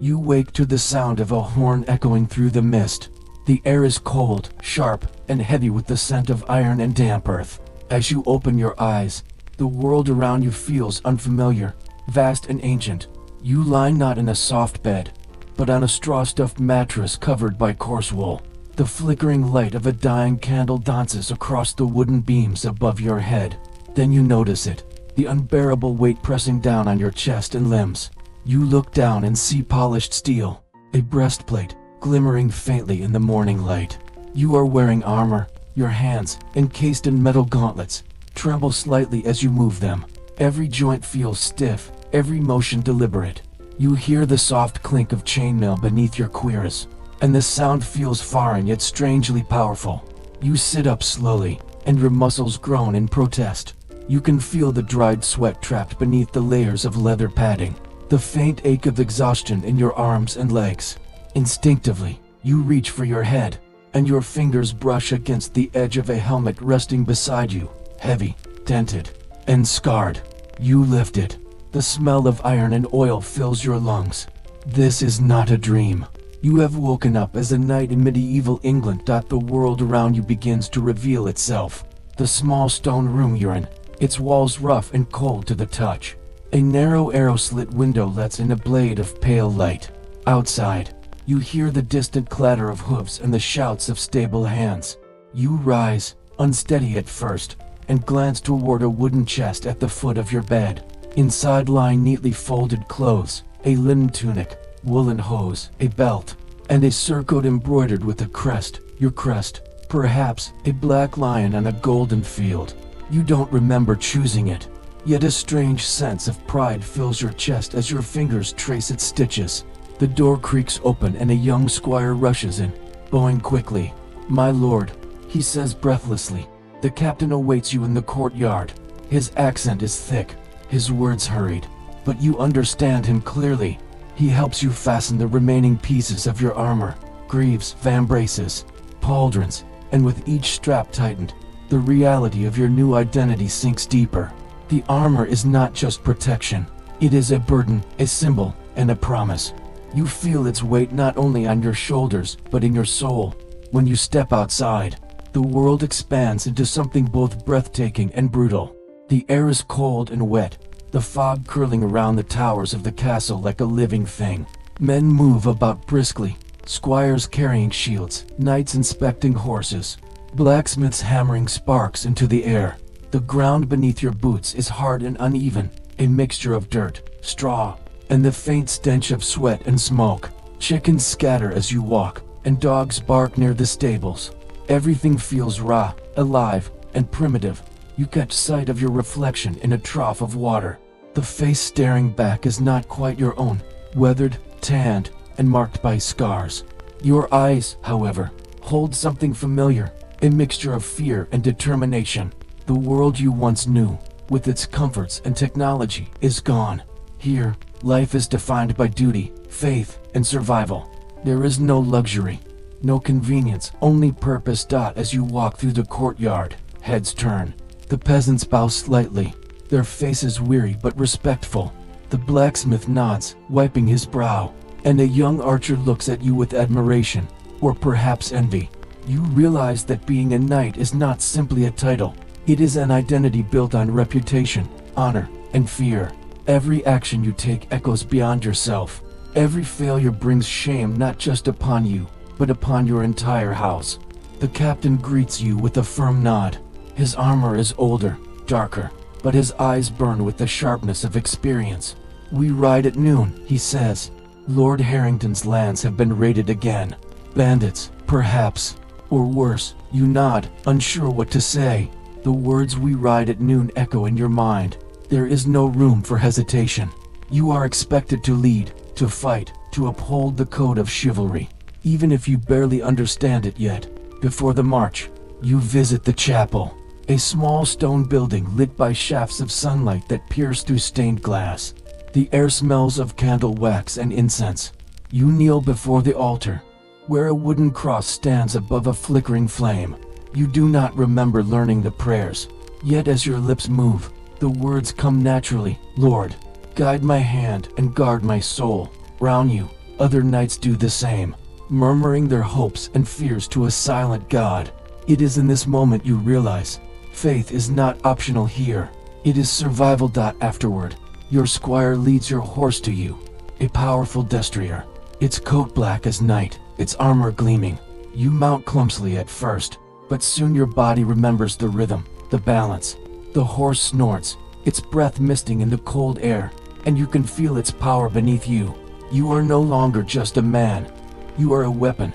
You wake to the sound of a horn echoing through the mist. The air is cold, sharp, and heavy with the scent of iron and damp earth. As you open your eyes, the world around you feels unfamiliar, vast and ancient. You lie not in a soft bed, but on a straw-stuffed mattress covered by coarse wool. The flickering light of a dying candle dances across the wooden beams above your head. Then you notice it, the unbearable weight pressing down on your chest and limbs. You look down and see polished steel, a breastplate, glimmering faintly in the morning light. You are wearing armor. Your hands, encased in metal gauntlets, tremble slightly as you move them. Every joint feels stiff, every motion deliberate. You hear the soft clink of chainmail beneath your cuirass, and the sound feels foreign yet strangely powerful. You sit up slowly, and your muscles groan in protest. You can feel the dried sweat trapped beneath the layers of leather padding, the faint ache of exhaustion in your arms and legs. Instinctively, you reach for your head, and your fingers brush against the edge of a helmet resting beside you, heavy, dented, and scarred. You lift it. The smell of iron and oil fills your lungs. This is not a dream. You have woken up as a night in medieval England. The world around you begins to reveal itself. The small stone room you're in, its walls rough and cold to the touch. A narrow arrow-slit window lets in a blade of pale light. Outside, you hear the distant clatter of hooves and the shouts of stable hands. You rise, unsteady at first, and glance toward a wooden chest at the foot of your bed. Inside lie neatly folded clothes, a linen tunic, woolen hose, a belt, and a surcoat embroidered with a crest, your crest, perhaps a black lion on a golden field. You don't remember choosing it, yet a strange sense of pride fills your chest as your fingers trace its stitches. The door creaks open and a young squire rushes in, bowing quickly. "My lord," he says breathlessly. The captain awaits you in the courtyard. His accent is thick, his words hurried, but you understand him clearly. He helps you fasten the remaining pieces of your armor, greaves, vambraces, pauldrons, and with each strap tightened, the reality of your new identity sinks deeper. The armor is not just protection. It is a burden, a symbol, and a promise. You feel its weight not only on your shoulders, but in your soul. When you step outside, the world expands into something both breathtaking and brutal. The air is cold and wet, the fog curling around the towers of the castle like a living thing. Men move about briskly, squires carrying shields, knights inspecting horses, blacksmiths hammering sparks into the air. The ground beneath your boots is hard and uneven, a mixture of dirt, straw, and the faint stench of sweat and smoke. Chickens scatter as you walk, and dogs bark near the stables. Everything feels raw, alive, and primitive. You catch sight of your reflection in a trough of water. The face staring back is not quite your own, weathered, tanned, and marked by scars. Your eyes, however, hold something familiar, a mixture of fear and determination. The world you once knew, with its comforts and technology, is gone. Here, life is defined by duty, faith, and survival. There is no luxury, no convenience, only purpose. As you walk through the courtyard, heads turn. The peasants bow slightly, their faces weary but respectful. The blacksmith nods, wiping his brow, and a young archer looks at you with admiration, or perhaps envy. You realize that being a knight is not simply a title. It is an identity built on reputation, honor, and fear. Every action you take echoes beyond yourself. Every failure brings shame not just upon you, but upon your entire house. The captain greets you with a firm nod. His armor is older, darker, but his eyes burn with the sharpness of experience. "We ride at noon," he says. "Lord Harrington's lands have been raided again. Bandits, perhaps, or worse." You nod, unsure what to say. The words "we ride at noon" echo in your mind. There is no room for hesitation. You are expected to lead, to fight, to uphold the code of chivalry, even if you barely understand it yet. Before the march, you visit the chapel, a small stone building lit by shafts of sunlight that pierce through stained glass. The air smells of candle wax and incense. You kneel before the altar, where a wooden cross stands above a flickering flame. You do not remember learning the prayers, yet as your lips move, the words come naturally. "Lord, guide my hand and guard my soul." Round you, Other knights do the same, murmuring their hopes and fears to a silent God. It is in this moment you realize, faith is not optional here. It is survival. Afterward, your squire leads your horse to you, a powerful destrier, its coat black as night, its armor gleaming. You mount clumsily at first, but soon your body remembers the rhythm, the balance. The horse snorts, its breath misting in the cold air, and you can feel its power beneath you. You are no longer just a man. You are a weapon,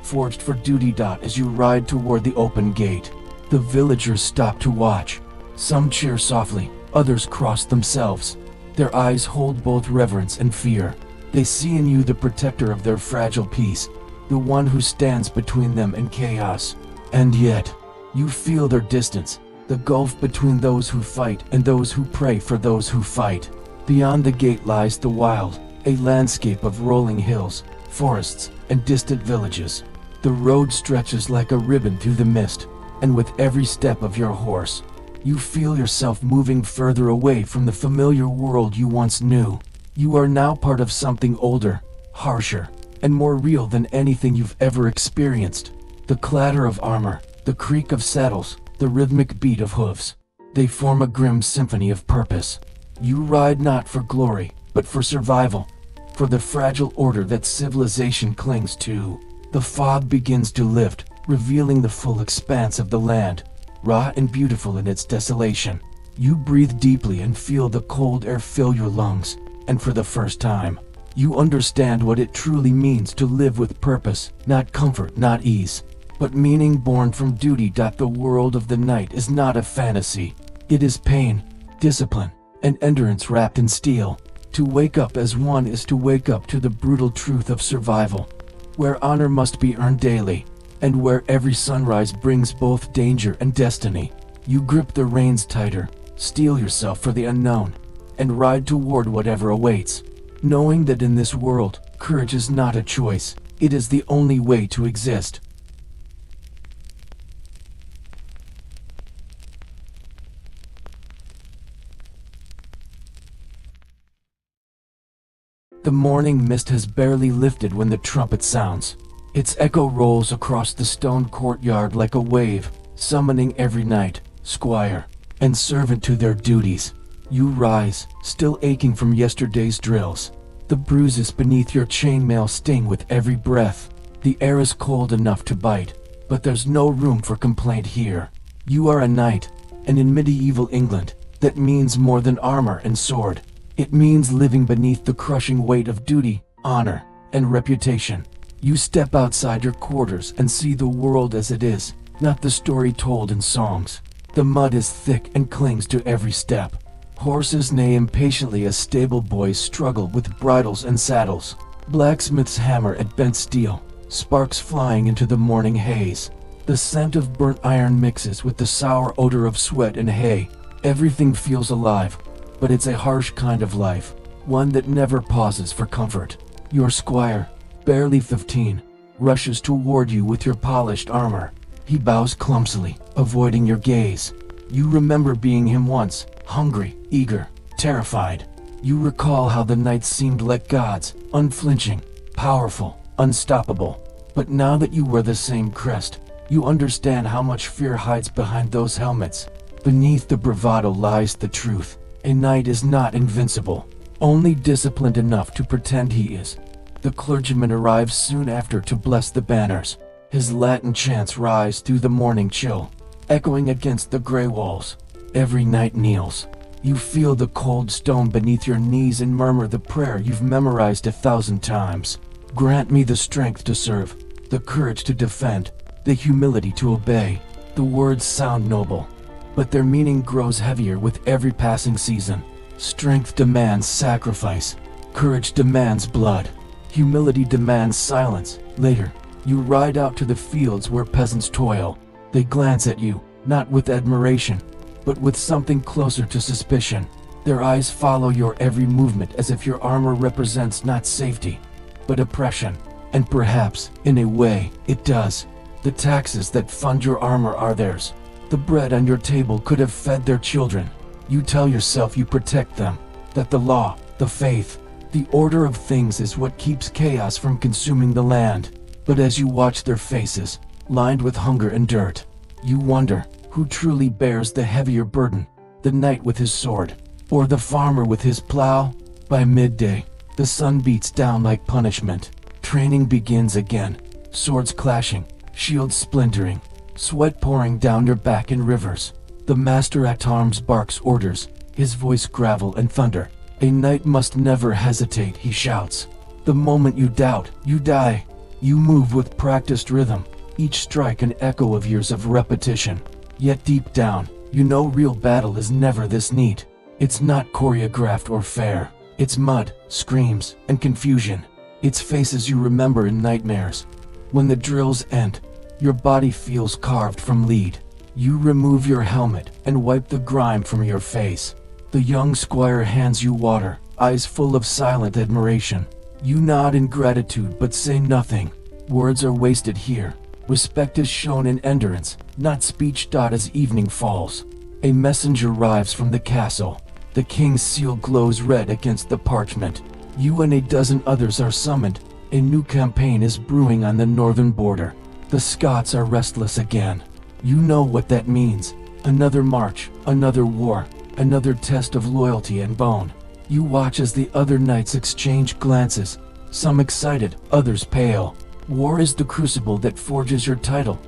forged for duty. As you ride toward the open gate, the villagers stop to watch. Some cheer softly, others cross themselves. Their eyes hold both reverence and fear. They see in you the protector of their fragile peace, the one who stands between them and chaos. And yet, you feel their distance, the gulf between those who fight and those who pray for those who fight. Beyond the gate lies the wild, a landscape of rolling hills, forests, and distant villages. The road stretches like a ribbon through the mist, and with every step of your horse, you feel yourself moving further away from the familiar world you once knew. You are now part of something older, harsher, and more real than anything you've ever experienced. The clatter of armor, the creak of saddles, the rhythmic beat of hooves, they form a grim symphony of purpose. You ride not for glory, but for survival, for the fragile order that civilization clings to. The fog begins to lift, revealing the full expanse of the land, raw and beautiful in its desolation. You breathe deeply and feel the cold air fill your lungs, and for the first time, you understand what it truly means to live with purpose, not comfort, not ease, but meaning born from duty. The world of the night is not a fantasy. It is pain, discipline, and endurance wrapped in steel. To wake up as one is to wake up to the brutal truth of survival, where honor must be earned daily, and where every sunrise brings both danger and destiny. You grip the reins tighter, steel yourself for the unknown, and ride toward whatever awaits, knowing that in this world, courage is not a choice, it is the only way to exist. The morning mist has barely lifted when the trumpet sounds. Its echo rolls across the stone courtyard like a wave, summoning every knight, squire, and servant to their duties. You rise, still aching from yesterday's drills. The bruises beneath your chainmail sting with every breath. The air is cold enough to bite, but there's no room for complaint here. You are a knight, and in medieval England, that means more than armor and sword. It means living beneath the crushing weight of duty, honor, and reputation. You step outside your quarters and see the world as it is, not the story told in songs. The mud is thick and clings to every step. Horses neigh impatiently as stable boys struggle with bridles and saddles. Blacksmiths hammer at bent steel, sparks flying into the morning haze. The scent of burnt iron mixes with the sour odor of sweat and hay. Everything feels alive, but it's a harsh kind of life, one that never pauses for comfort. Your squire, barely 15, rushes toward you with your polished armor. He bows clumsily, avoiding your gaze. You remember being him once, hungry, eager, terrified. You recall how the knights seemed like gods, unflinching, powerful, unstoppable. But now that you wear the same crest, you understand how much fear hides behind those helmets. Beneath the bravado lies the truth. A knight is not invincible, only disciplined enough to pretend he is. The clergyman arrives soon after to bless the banners. His Latin chants rise through the morning chill, echoing against the gray walls. Every knight kneels. You feel the cold stone beneath your knees and murmur the prayer you've memorized 1,000 times. Grant me the strength to serve, the courage to defend, the humility to obey. The words sound noble, but their meaning grows heavier with every passing season. Strength demands sacrifice. Courage demands blood. Humility demands silence. Later, you ride out to the fields where peasants toil. They glance at you, not with admiration, but with something closer to suspicion. Their eyes follow your every movement as if your armor represents not safety, but oppression. And perhaps, in a way, it does. The taxes that fund your armor are theirs. The bread on your table could have fed their children. You tell yourself you protect them, that the law, the faith, The order of things is what keeps chaos from consuming the land. But as you watch their faces, lined with hunger and dirt, you wonder, who truly bears the heavier burden? The knight with his sword, or the farmer with his plow? By midday, the sun beats down like punishment. Training begins again, swords clashing, shields splintering, sweat pouring down your back in rivers. The master-at-arms barks orders, his voice gravel and thunder. A knight must never hesitate, he shouts. The moment you doubt, you die. You move with practiced rhythm, each strike an echo of years of repetition. Yet deep down, you know real battle is never this neat. It's not choreographed or fair. It's mud, screams, and confusion. It's faces you remember in nightmares. When the drills end, your body feels carved from lead. You remove your helmet and wipe the grime from your face. The young squire hands you water, eyes full of silent admiration. You nod in gratitude but say nothing. Words are wasted here. Respect is shown in endurance, not speech. As evening falls, a messenger arrives from the castle. The king's seal glows red against the parchment. You and a dozen others are summoned. A new campaign is brewing on the northern border. The Scots are restless again. You know what that means. Another march, another war, another test of loyalty and bone. You watch as the other knights exchange glances, some excited, others pale. War is the crucible that forges your title,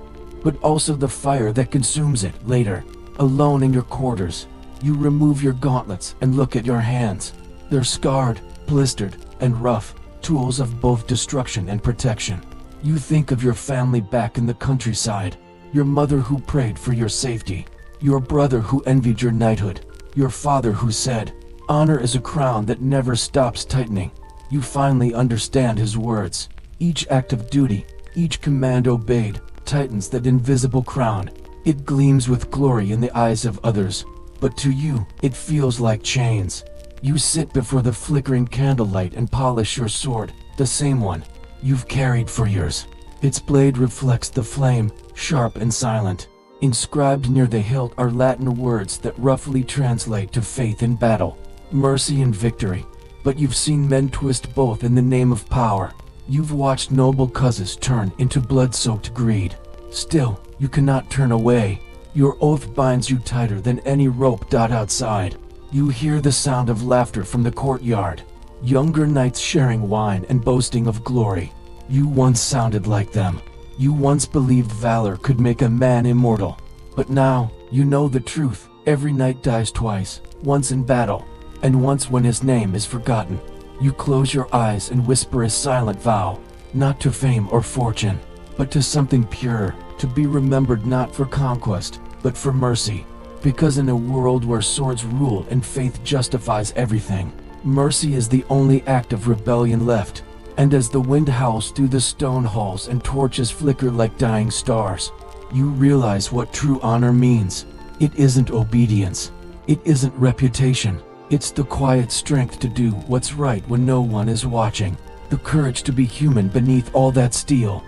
but also the fire that consumes it later. Alone in your quarters, you remove your gauntlets and look at your hands. They're scarred, blistered, and rough, tools of both destruction and protection. You think of your family back in the countryside, your mother who prayed for your safety, your brother who envied your knighthood, your father who said, "Honor is a crown that never stops tightening." You finally understand his words. Each act of duty, each command obeyed, tightens that invisible crown. It gleams with glory in the eyes of others, but to you, it feels like chains. You sit before the flickering candlelight and polish your sword, the same one you've carried for years. Its blade reflects the flame, sharp and silent. Inscribed near the hilt are Latin words that roughly translate to faith in battle, mercy and victory. But you've seen men twist both in the name of power. You've watched noble causes turn into blood-soaked greed. Still, you cannot turn away. Your oath binds you tighter than any rope. Outside, you hear the sound of laughter from the courtyard. Younger knights sharing wine and boasting of glory. You once sounded like them. You once believed valor could make a man immortal. But now, you know the truth. Every knight dies twice, once in battle, and once when his name is forgotten. You close your eyes and whisper a silent vow, not to fame or fortune, but to something pure, to be remembered not for conquest, but for mercy. Because in a world where swords rule and faith justifies everything, mercy is the only act of rebellion left. And as the wind howls through the stone halls and torches flicker like dying stars, you realize what true honor means. It isn't obedience. It isn't reputation. It's the quiet strength to do what's right when no one is watching. The courage to be human beneath all that steel.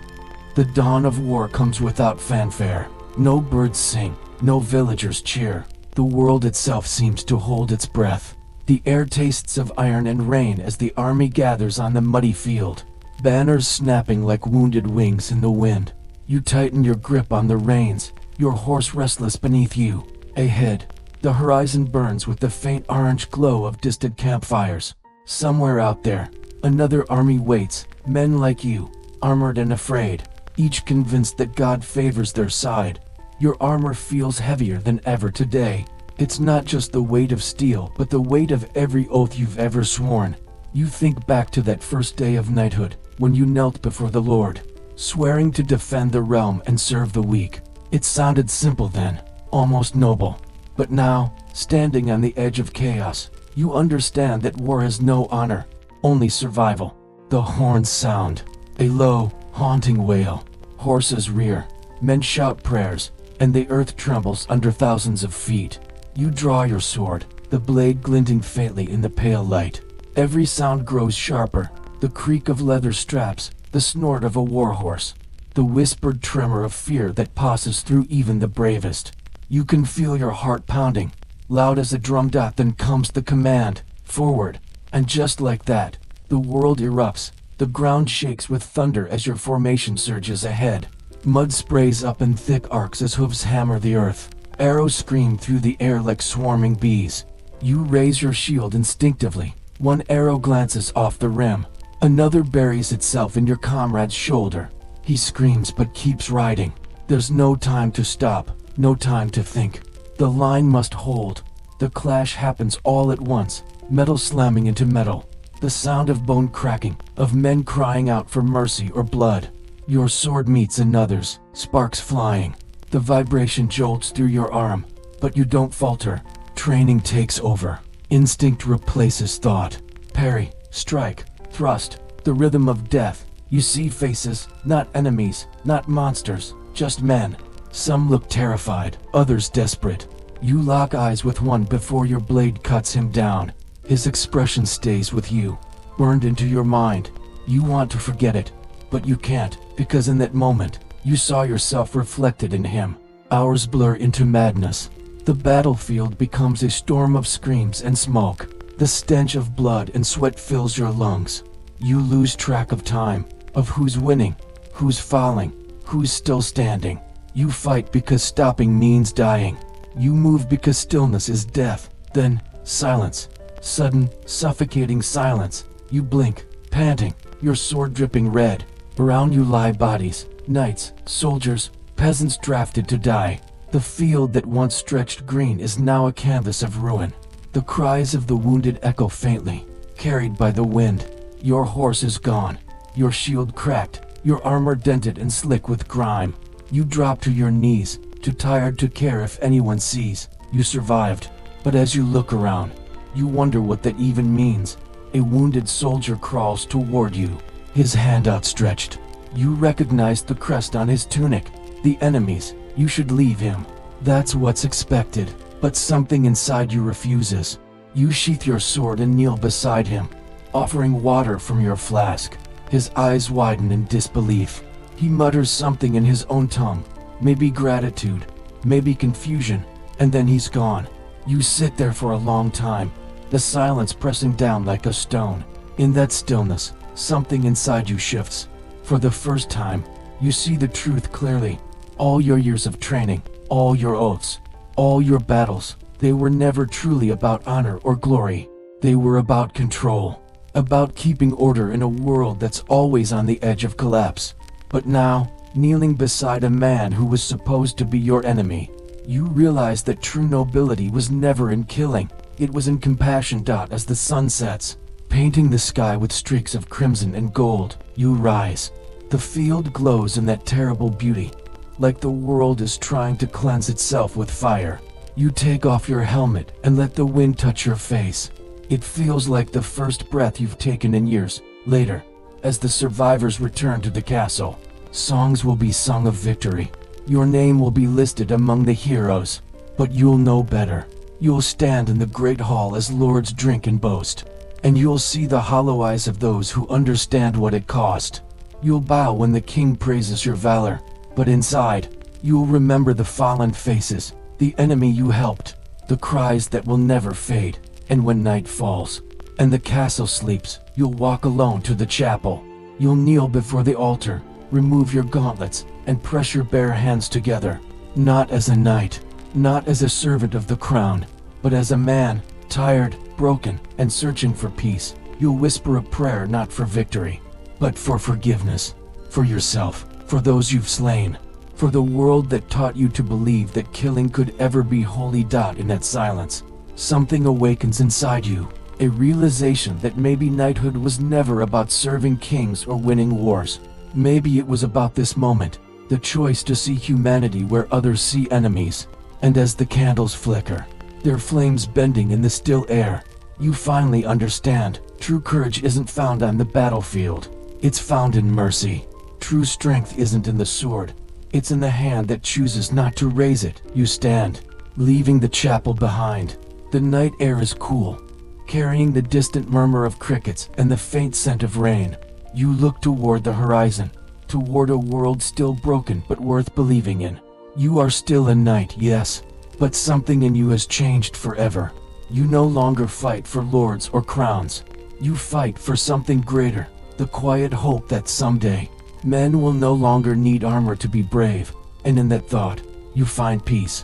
The dawn of war comes without fanfare. No birds sing, no villagers cheer. The world itself seems to hold its breath. The air tastes of iron and rain as the army gathers on the muddy field. Banners snapping like wounded wings in the wind. You tighten your grip on the reins, your horse restless beneath you. Ahead, the horizon burns with the faint orange glow of distant campfires. Somewhere out there, another army waits, men like you, armored and afraid, each convinced that God favors their side. Your armor feels heavier than ever today. It's not just the weight of steel, but the weight of every oath you've ever sworn. You think back to that first day of knighthood, when you knelt before the Lord, swearing to defend the realm and serve the weak. It sounded simple then, almost noble. But now, standing on the edge of chaos, you understand that war has no honor, only survival. The horns sound, a low, haunting wail. Horses rear, men shout prayers, and the earth trembles under thousands of feet. You draw your sword, the blade glinting faintly in the pale light. Every sound grows sharper, the creak of leather straps, the snort of a warhorse, the whispered tremor of fear that passes through even the bravest. You can feel your heart pounding, loud as a drum. Then comes the command, forward, and just like that, The world erupts. The ground shakes with thunder as your formation surges ahead. Mud sprays up in thick arcs as hooves hammer the earth. Arrows scream through the air like swarming bees. You raise your shield instinctively. One arrow glances off the rim. Another buries itself in your comrade's shoulder. He screams but keeps riding. There's no time to stop, no time to think. The line must hold. The clash happens all at once, metal slamming into metal. The sound of bone cracking, of men crying out for mercy or blood. Your sword meets another's, sparks flying. The vibration jolts through your arm, but you don't falter. Training takes over. Instinct replaces thought. Parry, strike, thrust, the rhythm of death. You see faces, not enemies, not monsters, just men. Some look terrified, others desperate. You lock eyes with one before your blade cuts him down. His expression stays with you, burned into your mind. You want to forget it, but you can't, because in that moment, you saw yourself reflected in him. Hours blur into madness. The battlefield becomes a storm of screams and smoke. The stench of blood and sweat fills your lungs. You lose track of time, of who's winning, who's falling, who's still standing. You fight because stopping means dying. You move because stillness is death. Then, silence. Sudden, suffocating silence. You blink, panting, your sword dripping red. Around you lie bodies, knights, soldiers, peasants drafted to die. The field that once stretched green is now a canvas of ruin. The cries of the wounded echo faintly, carried by the wind. Your horse is gone, your shield cracked, your armor dented and slick with grime. You drop to your knees, too tired to care if anyone sees. You survived, but as you look around, you wonder what that even means. A wounded soldier crawls toward you, his hand outstretched. You recognize the crest on his tunic. The enemy's. You should leave him. That's what's expected, but something inside you refuses. You sheath your sword and kneel beside him, offering water from your flask. His eyes widen in disbelief. He mutters something in his own tongue, maybe gratitude, maybe confusion, and then he's gone. You sit there for a long time, the silence pressing down like a stone. In that stillness, something inside you shifts. For the first time, you see the truth clearly. All your years of training, all your oaths, all your battles, they were never truly about honor or glory. They were about control, about keeping order in a world that's always on the edge of collapse. But now, kneeling beside a man who was supposed to be your enemy, you realize that true nobility was never in killing. It was in compassion. As the sun sets, painting the sky with streaks of crimson and gold, you rise. The field glows in that terrible beauty, like the world is trying to cleanse itself with fire. You take off your helmet and let the wind touch your face. It feels like the first breath you've taken in years. Later, as the survivors return to the castle, songs will be sung of victory. Your name will be listed among the heroes, but you'll know better. You'll stand in the great hall as lords drink and boast, and you'll see the hollow eyes of those who understand what it cost. You'll bow when the king praises your valor, but inside, you'll remember the fallen faces, the enemy you helped, the cries that will never fade. And when night falls, and the castle sleeps, you'll walk alone to the chapel. You'll kneel before the altar, remove your gauntlets, and press your bare hands together. Not as a knight, not as a servant of the crown, but as a man, tired, broken, and searching for peace. You'll whisper a prayer not for victory, but for forgiveness, for yourself, for those you've slain, for the world that taught you to believe that killing could ever be holy. In that silence, something awakens inside you, a realization that maybe knighthood was never about serving kings or winning wars. Maybe it was about this moment, the choice to see humanity where others see enemies. And as the candles flicker, their flames bending in the still air, you finally understand, true courage isn't found on the battlefield, it's found in mercy. True strength isn't in the sword, it's in the hand that chooses not to raise it. You stand, leaving the chapel behind. The night air is cool, carrying the distant murmur of crickets and the faint scent of rain. You look toward the horizon, toward a world still broken but worth believing in. You are still a knight, yes, but something in you has changed forever. You no longer fight for lords or crowns. You fight for something greater, the quiet hope that someday, men will no longer need armor to be brave, and in that thought, you find peace.